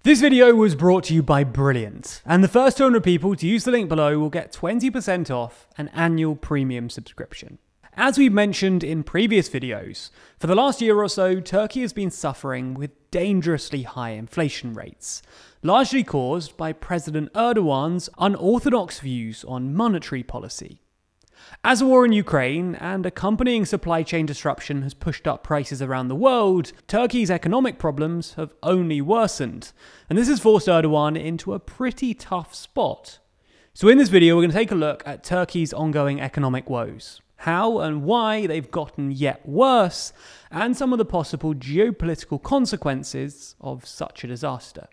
This video was brought to you by Brilliant, and the first 200 people to use the link below will get 20% off an annual premium subscription. As we've mentioned in previous videos, for the last year or so, Turkey has been suffering with dangerously high inflation rates, largely caused by President Erdogan's unorthodox views on monetary policy. As the war in Ukraine and accompanying supply chain disruption has pushed up prices around the world, Turkey's economic problems have only worsened, and this has forced Erdogan into a pretty tough spot. So in this video, we're going to take a look at Turkey's ongoing economic woes, how and why they've gotten yet worse, and some of the possible geopolitical consequences of such a disaster.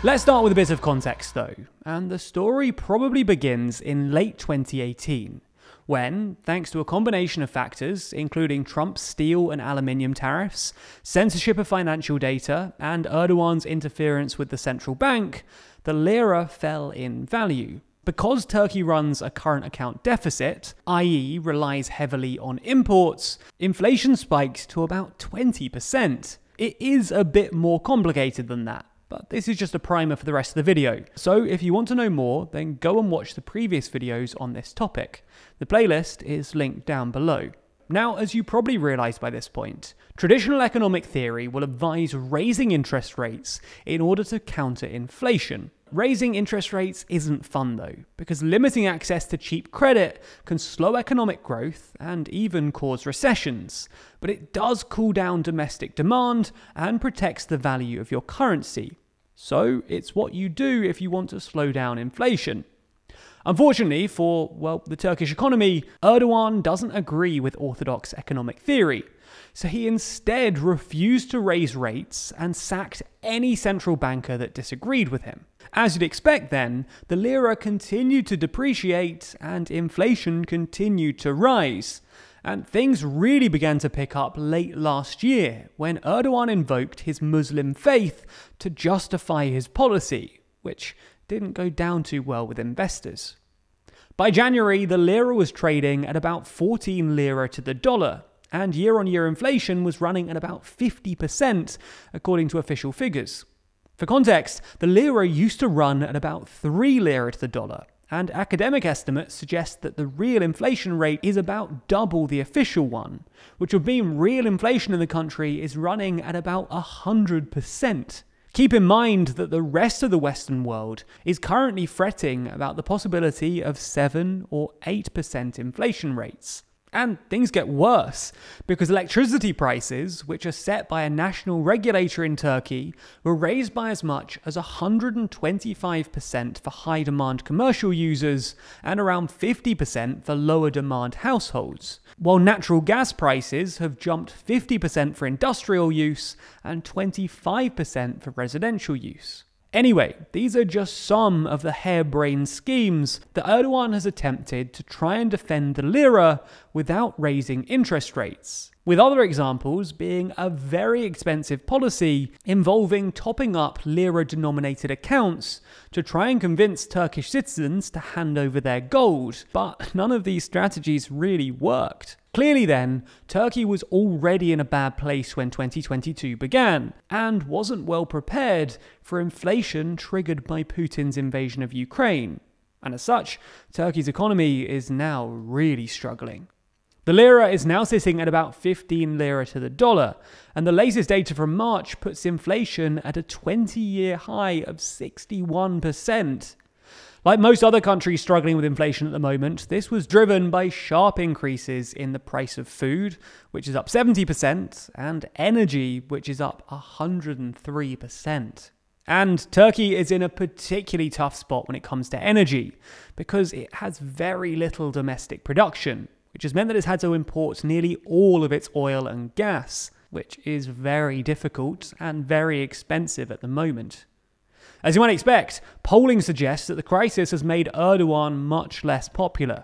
Let's start with a bit of context though, and the story probably begins in late 2018, when, thanks to a combination of factors, including Trump's steel and aluminium tariffs, censorship of financial data, and Erdogan's interference with the central bank, the lira fell in value. Because Turkey runs a current account deficit, i.e. relies heavily on imports, inflation spiked to about 20%. It is a bit more complicated than that, but this is just a primer for the rest of the video. So if you want to know more, then go and watch the previous videos on this topic. The playlist is linked down below. Now, as you probably realised by this point, traditional economic theory will advise raising interest rates in order to counter inflation. Raising interest rates isn't fun though, because limiting access to cheap credit can slow economic growth and even cause recessions, but it does cool down domestic demand and protects the value of your currency. So it's what you do if you want to slow down inflation. Unfortunately for, well, the Turkish economy, Erdogan doesn't agree with orthodox economic theory. So he instead refused to raise rates and sacked any central banker that disagreed with him. As you'd expect then, the lira continued to depreciate and inflation continued to rise. And things really began to pick up late last year when Erdogan invoked his Muslim faith to justify his policy, which didn't go down too well with investors. By January, the lira was trading at about 14 lira to the dollar, and year-on-year inflation was running at about 50%, according to official figures. For context, the lira used to run at about 3 lira to the dollar, and academic estimates suggest that the real inflation rate is about double the official one, which would mean real inflation in the country is running at about 100%. Keep in mind that the rest of the Western world is currently fretting about the possibility of 7 or 8% inflation rates. And things get worse, because electricity prices, which are set by a national regulator in Turkey, were raised by as much as 125% for high-demand commercial users and around 50% for lower-demand households, while natural gas prices have jumped 50% for industrial use and 25% for residential use. Anyway, these are just some of the harebrained schemes that Erdogan has attempted to try and defend the lira without raising interest rates, with other examples being a very expensive policy involving topping up lira-denominated accounts to try and convince Turkish citizens to hand over their gold, but none of these strategies really worked. Clearly then, Turkey was already in a bad place when 2022 began, and wasn't well prepared for inflation triggered by Putin's invasion of Ukraine. And as such, Turkey's economy is now really struggling. The lira is now sitting at about 15 lira to the dollar, and the latest data from March puts inflation at a 20-year high of 61%. Like most other countries struggling with inflation at the moment, this was driven by sharp increases in the price of food, which is up 70%, and energy, which is up 103%. And Turkey is in a particularly tough spot when it comes to energy, because it has very little domestic production, which has meant that it's had to import nearly all of its oil and gas, which is very difficult and very expensive at the moment. As you might expect, polling suggests that the crisis has made Erdogan much less popular.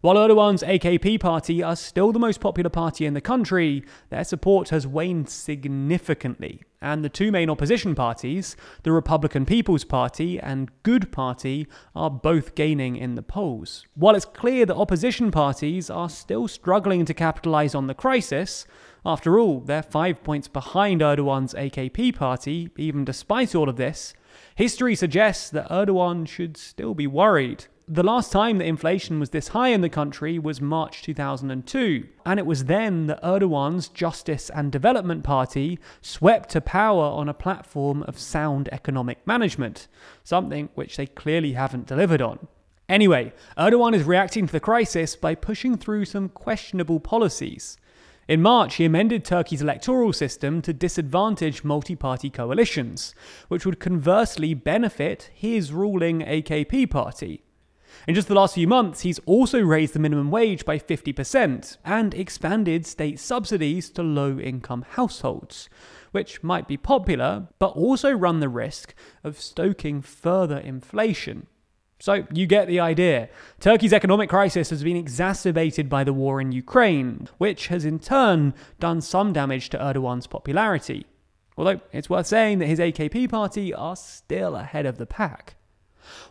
While Erdogan's AKP party are still the most popular party in the country, their support has waned significantly, and the two main opposition parties, the Republican People's Party and Good Party, are both gaining in the polls. While it's clear that opposition parties are still struggling to capitalise on the crisis, After all, they're 5 points behind Erdogan's AKP party, even despite all of this. History suggests that Erdogan should still be worried. The last time that inflation was this high in the country was March 2002, and it was then that Erdogan's Justice and Development Party swept to power on a platform of sound economic management, something which they clearly haven't delivered on. Anyway, Erdogan is reacting to the crisis by pushing through some questionable policies. In March, he amended Turkey's electoral system to disadvantage multi-party coalitions, which would conversely benefit his ruling AKP party. In just the last few months, he's also raised the minimum wage by 50% and expanded state subsidies to low-income households, which might be popular, but also run the risk of stoking further inflation. So you get the idea. Turkey's economic crisis has been exacerbated by the war in Ukraine, which has in turn done some damage to Erdogan's popularity. Although it's worth saying that his AKP party are still ahead of the pack.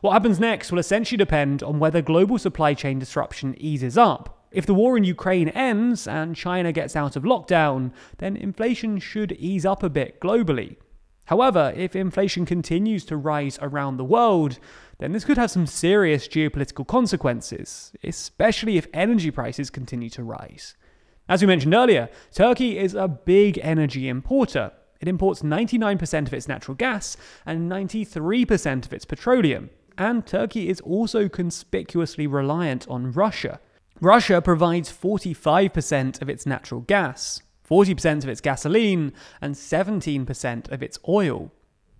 What happens next will essentially depend on whether global supply chain disruption eases up. If the war in Ukraine ends and China gets out of lockdown, then inflation should ease up a bit globally. However, if inflation continues to rise around the world, then this could have some serious geopolitical consequences, especially if energy prices continue to rise. As we mentioned earlier, Turkey is a big energy importer. It imports 99% of its natural gas and 93% of its petroleum. And Turkey is also conspicuously reliant on Russia. Russia provides 45% of its natural gas, 40% of its gasoline, and 17% of its oil.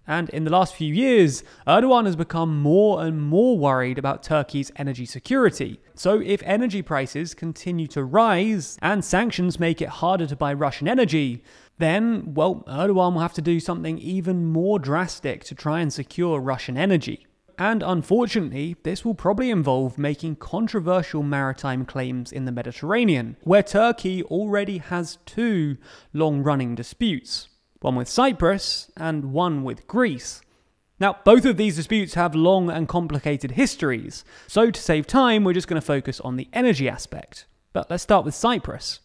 And in the last few years, Erdogan has become more and more worried about Turkey's energy security. So if energy prices continue to rise and sanctions make it harder to buy Russian energy, then, well, Erdogan will have to do something even more drastic to try and secure Russian energy. And unfortunately, this will probably involve making controversial maritime claims in the Mediterranean, where Turkey already has two long-running disputes. One with Cyprus and one with Greece. Now, both of these disputes have long and complicated histories, so to save time, we're just going to focus on the energy aspect. But let's start with Cyprus.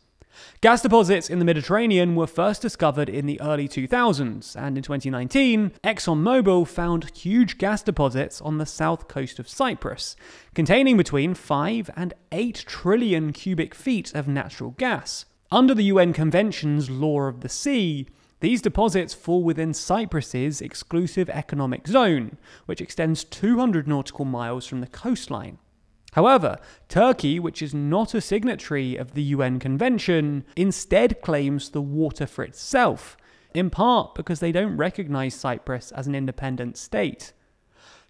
Gas deposits in the Mediterranean were first discovered in the early 2000s, and in 2019, ExxonMobil found huge gas deposits on the south coast of Cyprus, containing between 5 and 8 trillion cubic feet of natural gas. Under the UN Convention's Law of the Sea, these deposits fall within Cyprus's exclusive economic zone, which extends 200 nautical miles from the coastline. However, Turkey, which is not a signatory of the UN Convention, instead claims the water for itself, in part because they don't recognize Cyprus as an independent state.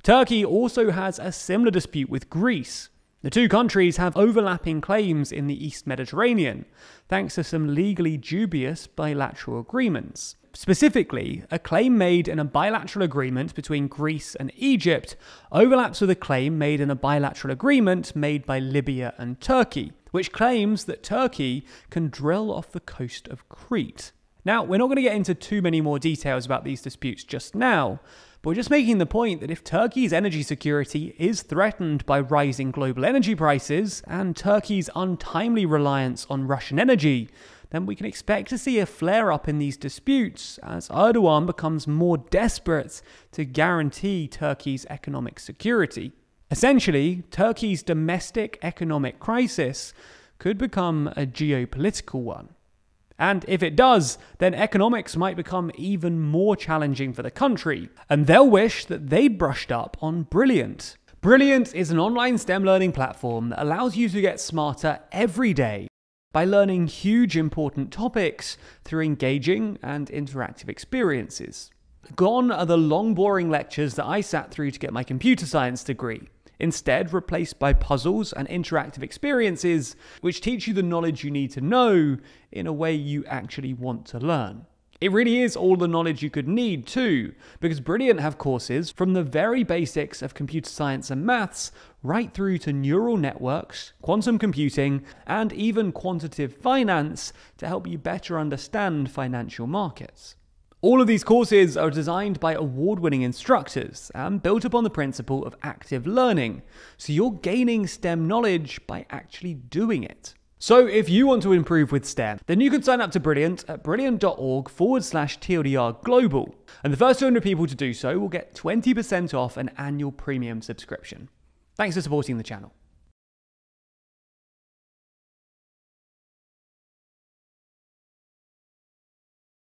Turkey also has a similar dispute with Greece. The two countries have overlapping claims in the East Mediterranean, thanks to some legally dubious bilateral agreements. Specifically, a claim made in a bilateral agreement between Greece and Egypt overlaps with a claim made in a bilateral agreement made by Libya and Turkey, which claims that Turkey can drill off the coast of Crete. Now, we're not going to get into too many more details about these disputes just now, but we're just making the point that if Turkey's energy security is threatened by rising global energy prices and Turkey's untimely reliance on Russian energy, then we can expect to see a flare-up in these disputes as Erdogan becomes more desperate to guarantee Turkey's economic security. Essentially, Turkey's domestic economic crisis could become a geopolitical one. And if it does, then economics might become even more challenging for the country, and they'll wish that they'd brushed up on Brilliant. Brilliant is an online STEM learning platform that allows you to get smarter every day by learning huge important topics through engaging and interactive experiences. Gone are the long boring lectures that I sat through to get my computer science degree, instead replaced by puzzles and interactive experiences which teach you the knowledge you need to know in a way you actually want to learn. It really is all the knowledge you could need too, because Brilliant have courses from the very basics of computer science and maths right through to neural networks, quantum computing, and even quantitative finance to help you better understand financial markets. All of these courses are designed by award-winning instructors and built upon the principle of active learning, so you're gaining STEM knowledge by actually doing it. So if you want to improve with STEM, then you can sign up to Brilliant at brilliant.org/TLDR Global. And the first 200 people to do so will get 20% off an annual premium subscription. Thanks for supporting the channel.